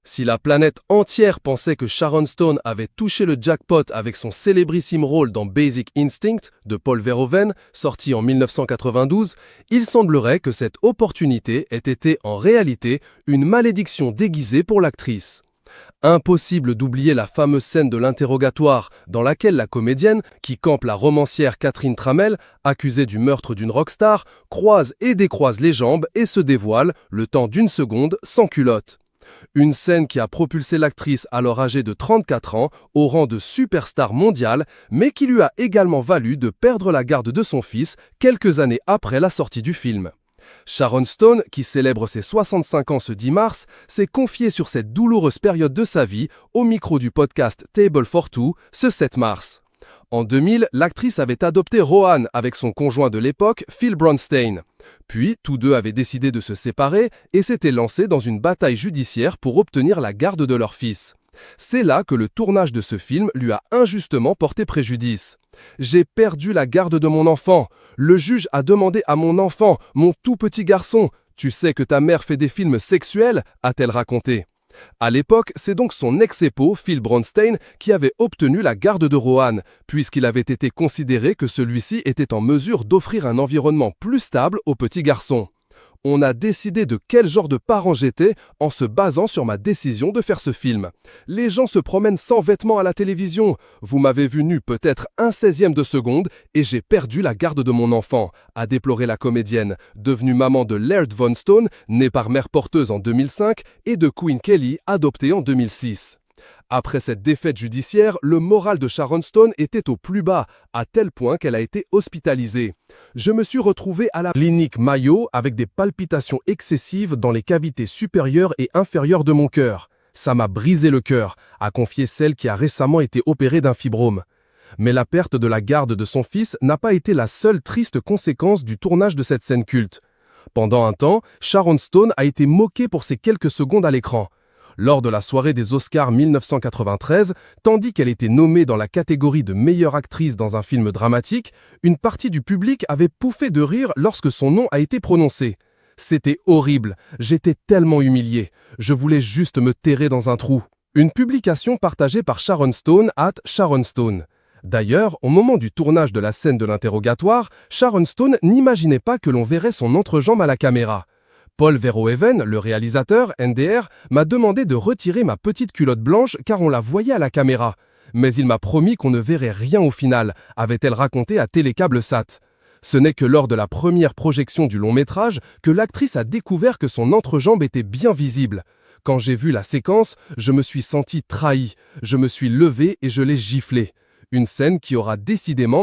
Si la planète entière pensait que Sharon Stone avait touché le jackpot avec son célébrissime rôle dans Basic Instinct de Paul Verhoeven, sorti en 1992, il semblerait que cette opportunité ait été en réalité une malédiction déguisée pour l'actrice. Impossible d'oublier la fameuse scène de l'interrogatoire dans laquelle la comédienne, qui campe la romancière Catherine Tramell, accusée du meurtre d'une rockstar, croise et décroise les jambes et se dévoile, le temps d'une seconde, sans culotte. Une scène qui a propulsé l'actrice alors âgée de 34 ans au rang de superstar mondiale, mais qui lui a également valu de perdre la garde de son fils quelques années après la sortie du film. Sharon Stone, qui célèbre ses 65 ans ce 10 mars, s'est confiée sur cette douloureuse période de sa vie au micro du podcast Table for Two ce 7 mars. En 2000, l'actrice avait adopté Rohan avec son conjoint de l'époque, Phil Bronstein. Puis, tous deux avaient décidé de se séparer et s'étaient lancés dans une bataille judiciaire pour obtenir la garde de leur fils. C'est là que le tournage de ce film lui a injustement porté préjudice. « J'ai perdu la garde de mon enfant. Le juge a demandé à mon enfant, mon tout petit garçon. Tu sais que ta mère fait des films sexuels ?» a-t-elle raconté. À l'époque, c'est donc son ex-époux, Phil Bronstein, qui avait obtenu la garde de Rohan, puisqu'il avait été considéré que celui-ci était en mesure d'offrir un environnement plus stable au petit garçon. On a décidé de quel genre de parent j'étais en se basant sur ma décision de faire ce film. Les gens se promènent sans vêtements à la télévision. Vous m'avez vu nu peut-être 1/16e de seconde et j'ai perdu la garde de mon enfant, a déploré la comédienne, devenue maman de Laird Von Stone, né par mère porteuse en 2005, et de Queen Kelly, adoptée en 2006. Après cette défaite judiciaire, le moral de Sharon Stone était au plus bas, à tel point qu'elle a été hospitalisée. « Je me suis retrouvée à la clinique Mayo avec des palpitations excessives dans les cavités supérieures et inférieures de mon cœur. Ça m'a brisé le cœur », a confié celle qui a récemment été opérée d'un fibrome. Mais la perte de la garde de son fils n'a pas été la seule triste conséquence du tournage de cette scène culte. Pendant un temps, Sharon Stone a été moquée pour ses quelques secondes à l'écran. Lors de la soirée des Oscars 1993, tandis qu'elle était nommée dans la catégorie de meilleure actrice dans un film dramatique, une partie du public avait pouffé de rire lorsque son nom a été prononcé. C'était horrible, j'étais tellement humilié, je voulais juste me terrer dans un trou. Une publication partagée par Sharon Stone @Sharon Stone. D'ailleurs, au moment du tournage de la scène de l'interrogatoire, Sharon Stone n'imaginait pas que l'on verrait son entrejambe à la caméra. Paul Verhoeven, le réalisateur, NDR, m'a demandé de retirer ma petite culotte blanche car on la voyait à la caméra. Mais il m'a promis qu'on ne verrait rien au final, avait-elle raconté à Télécable-Sat. Ce n'est que lors de la première projection du long-métrage que l'actrice a découvert que son entrejambe était bien visible. Quand j'ai vu la séquence, je me suis senti trahi. Je me suis levé et je l'ai giflé. Une scène qui aura décidément